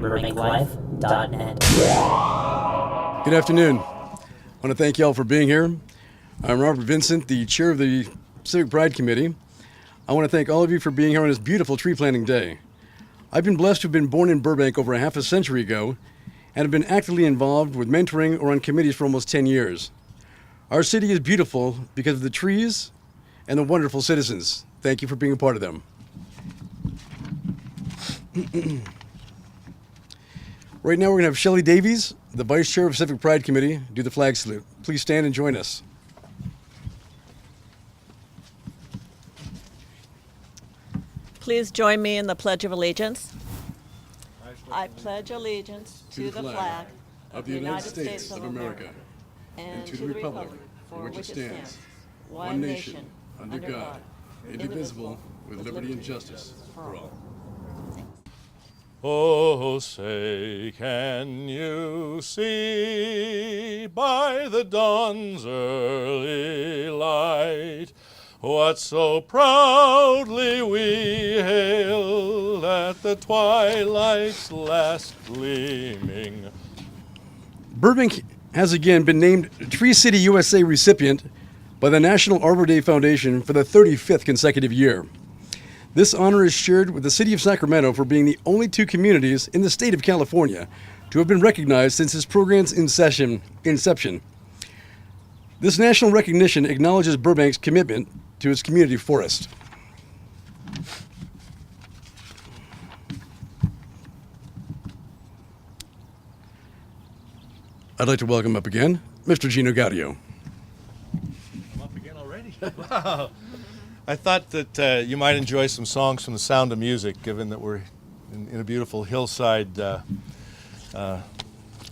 BurbankLIFE.net. Good afternoon. I want to thank you all for being here. I'm Robert Vincent, the chair of the Civic Pride Committee. I want to thank all of you for being here on this beautiful tree planting day. I've been blessed to have been born in Burbank over a half a century ago and have been actively involved with mentoring or on committees for almost 10 years. Our city is beautiful because of the trees and the wonderful citizens. Thank you for being a part of them. Right now we're going to have Shelley Davies, the Vice Chair of Civic Pride Committee, do the flag salute. Please stand and join us. Please join me in the Pledge of Allegiance. I pledge allegiance to the flag of the United States of America and to the republic for which it stands, one nation, under God, indivisible, with liberty and justice for all. Oh, say, can you see by the dawn's early light what so proudly we hailed at the twilight's last gleaming? Burbank has again been named Tree City USA recipient by the National Arbor Day Foundation for the 35th consecutive year. This honor is shared with the city of Sacramento for being the only two communities in the state of California to have been recognized since this program's inception. This national recognition acknowledges Burbank's commitment to its community forest. I'd like to welcome up again Mr. Gino Gaudio. I'm up again already? Wow. I thought that you might enjoy some songs from The Sound of Music, given that we're in a beautiful hillside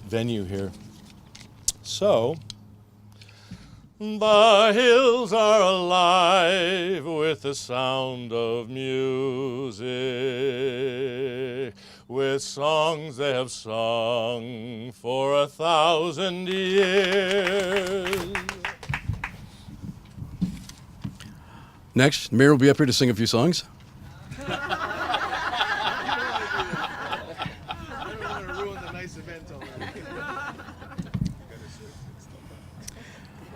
venue here. So, the hills are alive with the sound of music, with songs they have sung for 1,000 years. Next, the mayor will be up here to sing a few songs.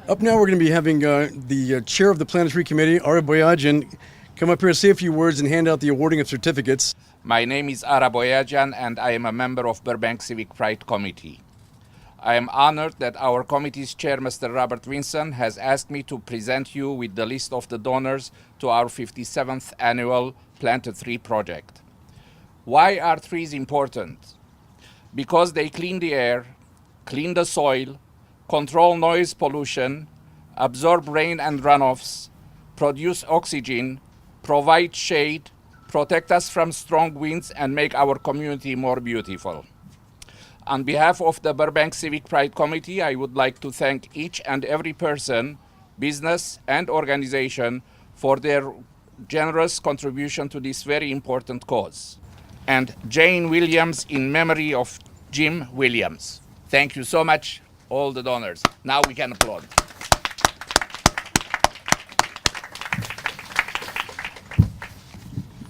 Up now, we're going to be having the chair of the Planetary Committee, Ara Boyajian, come up here and say a few words and hand out the awarding of certificates. My name is Ara Boyajian, and I am a member of Burbank Civic Pride Committee. I am honored that our committee's chair, Mr. Robert Vincent, has asked me to present you with the list of the donors to our 57th annual Plant a Tree project. Why are trees important? Because they clean the air, clean the soil, control noise pollution, absorb rain and runoffs, produce oxygen, provide shade, protect us from strong winds, and make our community more beautiful. On behalf of the Burbank Civic Pride Committee, I would like to thank each and every person, business, and organization for their generous contribution to this very important cause. And Jane Williams in memory of Jim Williams. Thank you so much, all the donors. Now we can applaud.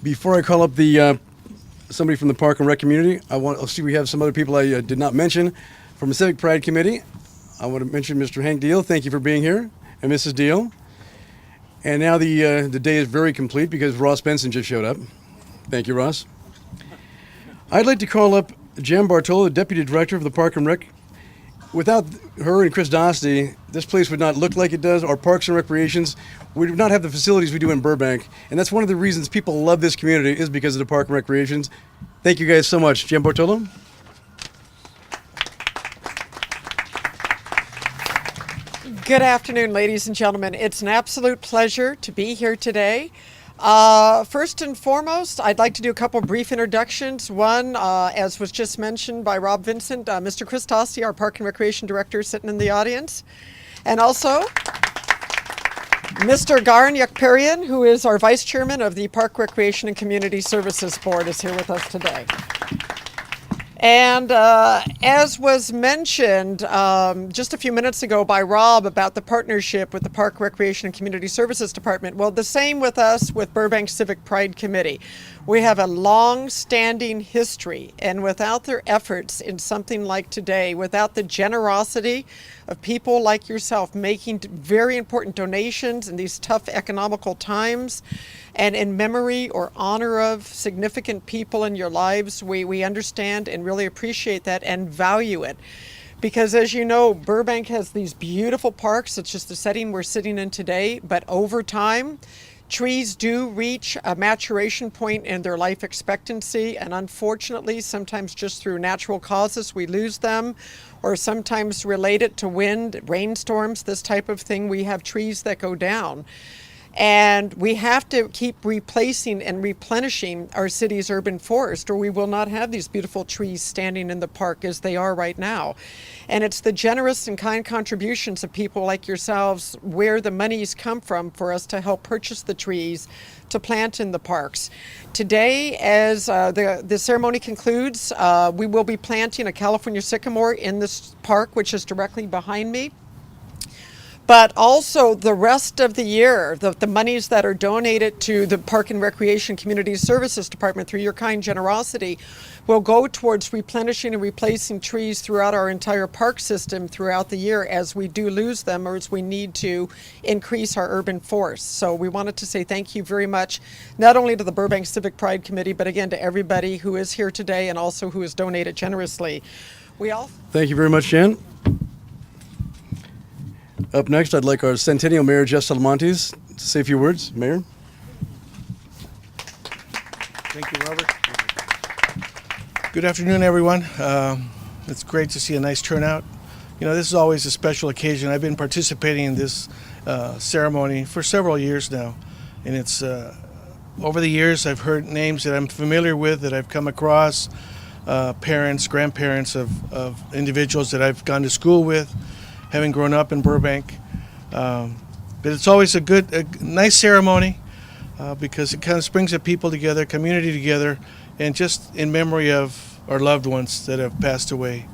Before I call up somebody from the Park and Rec community, I'll see we have some other people I did not mention from the Civic Pride Committee. I want to mention Mr. Hank Deal. Thank you for being here, and Mrs. Deal. And now the day is very complete because Ross Benson just showed up. Thank you, Ross. I'd like to call up Jan Bartolo, the Deputy Director of the Park and Rec. Without her and Chris Dostey, this place would not look like it does. Our parks and recreations, we would not have the facilities we do in Burbank. And that's one of the reasons people love this community is because of the park and recreations. Thank you guys so much. Jan Bartolo. Good afternoon, ladies and gentlemen. It's an absolute pleasure to be here today. First and foremost, I'd like to do a couple brief introductions. One, as was just mentioned by Rob Vincent, Mr. Chris Dostey, our Park and Recreation Director, sitting in the audience. And also, Mr. Garan Yakperian, who is our Vice Chairman of the Park, Recreation, and Community Services Board, is here with us today. And as was mentioned just a few minutes ago by Rob about the partnership with the Park, Recreation, and Community Services Department, well, the same with us with Burbank Civic Pride Committee. We have a long-standing history, and without their efforts in something like today, without the generosity of people like yourself making very important donations in these tough economical times, and in memory or honor of significant people in your lives, we understand and really appreciate that and value it. Because as you know, Burbank has these beautiful parks. It's just the setting we're sitting in today, but over time, trees do reach a maturation point in their life expectancy, and unfortunately, sometimes just through natural causes, we lose them, or sometimes related to wind, rainstorms, this type of thing. We have trees that go down. And we have to keep replacing and replenishing our city's urban forest, or we will not have these beautiful trees standing in the park as they are right now. And it's the generous and kind contributions of people like yourselves where the monies come from for us to help purchase the trees to plant in the parks. Today, as the ceremony concludes, we will be planting a California sycamore in this park, which is directly behind me. But also the rest of the year, the monies that are donated to the Park and Recreation Community Services Department through your kind generosity will go towards replenishing and replacing trees throughout our entire park system throughout the year as we do lose them or as we need to increase our urban forest. So we wanted to say thank you very much, not only to the Burbank Civic Pride Committee, but again to everybody who is here today and also who has donated generously. Thank you very much, Jan. Up next, I'd like our Centennial Mayor, Jeff Salamantes, to say a few words. Mayor? Thank you, Robert. Good afternoon, everyone. It's great to see a nice turnout. You know, this is always a special occasion. I've been participating in this ceremony for several years now. And it's, over the years, I've heard names that I'm familiar with, that I've come across, parents, grandparents of individuals that I've gone to school with, having grown up in Burbank. But it's always a nice ceremony because it kind of brings the people together, community together, and just in memory of our loved ones that have passed away.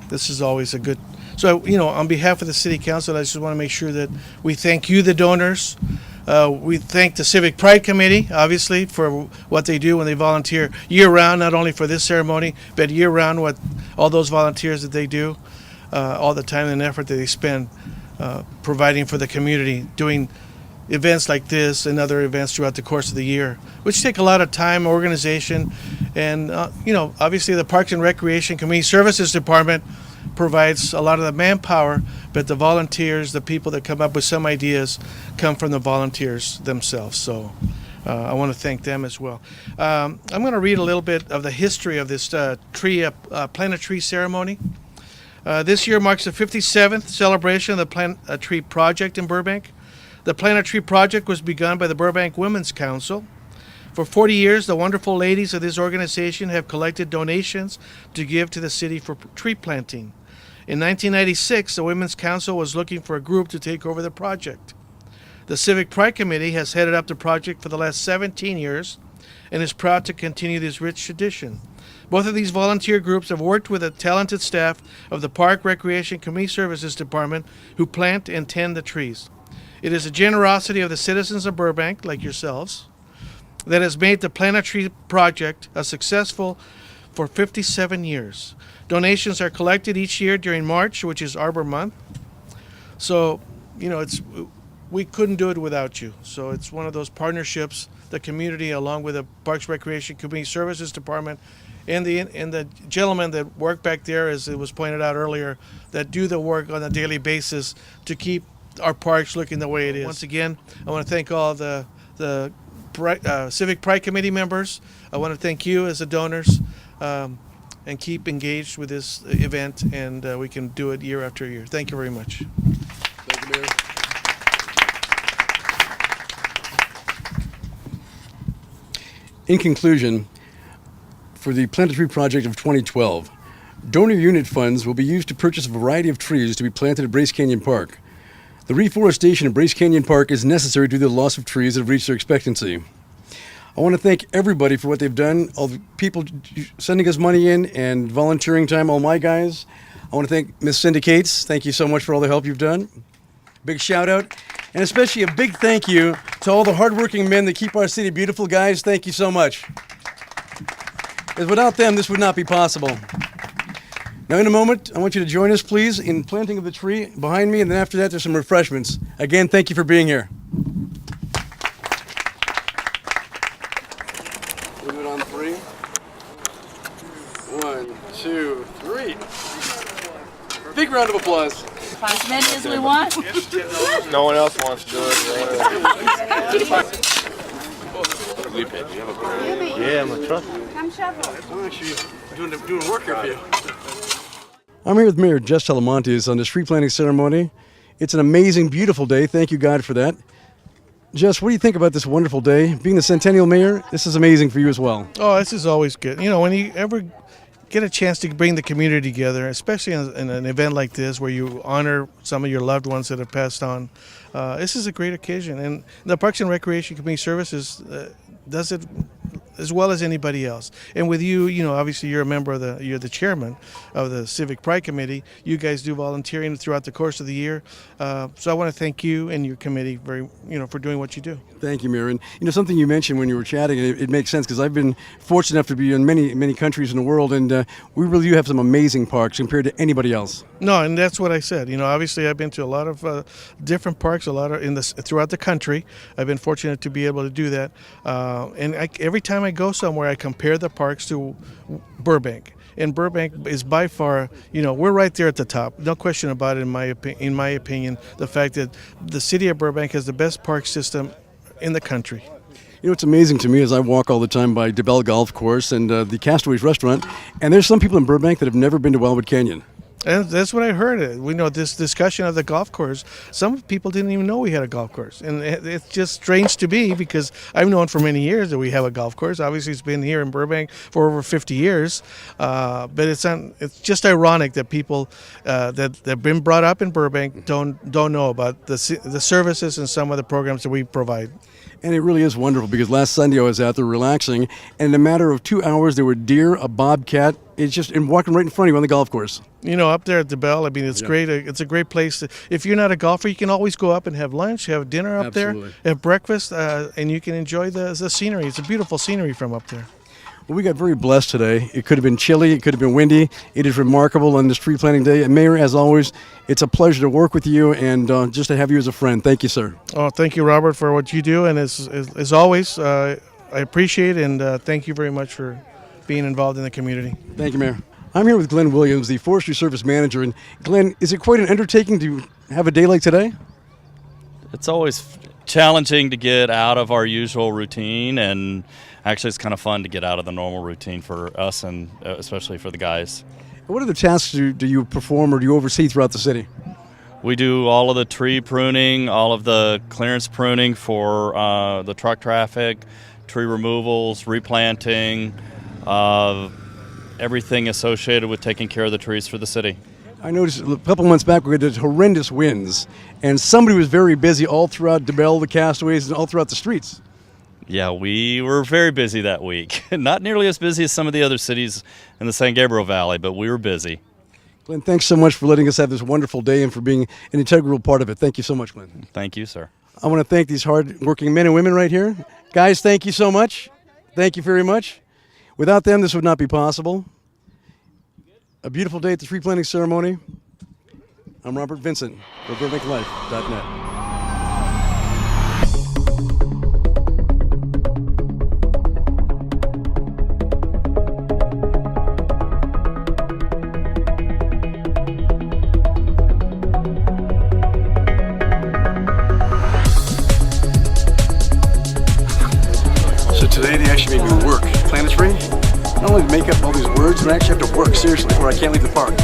This is always a good. So, you know, on behalf of the City Council, I just want to make sure that we thank you, the donors. We thank the Civic Pride Committee, obviously, for what they do when they volunteer year-round, not only for this ceremony, but year-round, what all those volunteers that they do. All the time and effort that they spend providing for the community, doing events like this and other events throughout the course of the year, which take a lot of time, organization, and you know, obviously the Parks and Recreation Community Services Department provides a lot of the manpower, but the volunteers, the people that come up with some ideas, come from the volunteers themselves. So I want to thank them as well. I'm going to read a little bit of the history of this plant a tree ceremony. This year marks the 57th celebration of the Plant a Tree Project in Burbank. The Plant a Tree Project was begun by the Burbank Women's Council. For 40 years, the wonderful ladies of this organization have collected donations to give to the city for tree planting. In 1996, the Women's Council was looking for a group to take over the project. The Civic Pride Committee has headed up the project for the last 17 years and is proud to continue this rich tradition. Both of these volunteer groups have worked with a talented staff of the Park, Recreation, Community Services Department who plant and tend the trees. It is the generosity of the citizens of Burbank, like yourselves, that has made the Plant a Tree project a successful for 57 years. Donations are collected each year during March, which is Arbor Month. So, you know, we couldn't do it without you. So it's one of those partnerships, the community, along with the Parks, Recreation, Community Services Department, and the gentlemen that work back there, as it was pointed out earlier, that do the work on a daily basis to keep our parks looking the way it is. Once again, I want to thank all the Civic Pride Committee members. I want to thank you as the donors, and keep engaged with this event, and we can do it year after year. Thank you very much. Thank you, Mayor. In conclusion, for the Plant a Tree project of 2012, donor unit funds will be used to purchase a variety of trees to be planted at Brace Canyon Park. The reforestation of Brace Canyon Park is necessary due to the loss of trees that have reached their expectancy. I want to thank everybody for what they've done, all the people sending us money in and volunteering time, all my guys. I want to thank Ms. Cindy Cates. Thank you so much for all the help you've done. Big shout out. And especially a big thank you to all the hardworking men that keep our city beautiful. Guys, thank you so much. Because without them, this would not be possible. Now, in a moment, I want you to join us, please, in planting of the tree behind me, and then after that, there's some refreshments. Again, thank you for being here. We'll do it on 3. 1, 2, 3. Big round of applause. As many as we want. No one else wants to do it. Yeah, I'm a truck. Come shovel. I'm actually doing work here for you. I'm here with Mayor Jess Talamontes on this tree planting ceremony. It's an amazing, beautiful day. Thank you, God, for that. Jess, what do you think about this wonderful day? Being the Centennial Mayor, this is amazing for you as well. Oh, this is always good. You know, when you ever get a chance to bring the community together, especially in an event like this where you honor some of your loved ones that have passed on, this is a great occasion. And the Parks and Recreation Community Services does it as well as anybody else. And with you, you know, obviously you're a member of you're the chairman of the Civic Pride Committee. You guys do volunteering throughout the course of the year. So I want to thank you and your committee for doing what you do. Thank you, Mayor. And something you mentioned when you were chatting, and it makes sense because I've been fortunate enough to be in many countries in the world, and we really do have some amazing parks compared to anybody else. No, and that's what I said. You know, obviously I've been to a lot of different parks, throughout the country. I've been fortunate to be able to do that. Every time I go somewhere, I compare the parks to Burbank. And Burbank is by far, we're right there at the top. No question about it, in my opinion, the fact that the city of Burbank has the best park system in the country. You know what's amazing to me is I walk all the time by DeBell Golf Course and the Castaways Restaurant, and there's some people in Burbank that have never been to Wildwood Canyon. And that's what I heard. We know this discussion of the golf course. Some people didn't even know we had a golf course, and it's just strange to me because I've known for many years that we have a golf course. Obviously, it's been here in Burbank for over 50 years, but it's just ironic that people that have been brought up in Burbank don't know about the services and some of the programs that we provide. And it really is wonderful because last Sunday I was out there relaxing, and in a matter of 2 hours there were deer, a bobcat. It's just walking right in front of you on the golf course. Up there at the Bell, I mean, it's great. It's a great place. If you're not a golfer, you can always go up and have lunch, have dinner up there, have breakfast, and you can enjoy the scenery. It's a beautiful scenery from up there. Well, we got very blessed today. It could have been chilly. It could have been windy. It is remarkable on this tree planting day. And Mayor, as always, it's a pleasure to work with you and just to have you as a friend. Thank you, sir. Oh, thank you, Robert, for what you do. And as always, I appreciate it, and thank you very much for being involved in the community. Thank you, Mayor. I'm here with Glenn Williams, the Forestry Service Manager. And Glenn, is it quite an undertaking to have a day like today? It's always challenging to get out of our usual routine, and actually it's kind of fun to get out of the normal routine for us, and especially for the guys. What other tasks do you perform or do you oversee throughout the city? We do all of the tree pruning, all of the clearance pruning for the truck traffic, tree removals, replanting, everything associated with taking care of the trees for the city. I noticed a couple months back we had horrendous winds, and somebody was very busy all throughout DeBell, the Castaways, and all throughout the streets. Yeah, we were very busy that week. Not nearly as busy as some of the other cities in the San Gabriel Valley, but we were busy. Glenn, thanks so much for letting us have this wonderful day and for being an integral part of it. Thank you so much, Glenn. Thank you, sir. I want to thank these hard-working men and women right here. Guys, thank you so much. Thank you very much. Without them, this would not be possible. A beautiful day at the tree planting ceremony. I'm Robert Vincent for BurbankLIFE.net. So today they actually made me work. Plant a tree? Not only make up all these words, but I actually have to work seriously or I can't leave the park.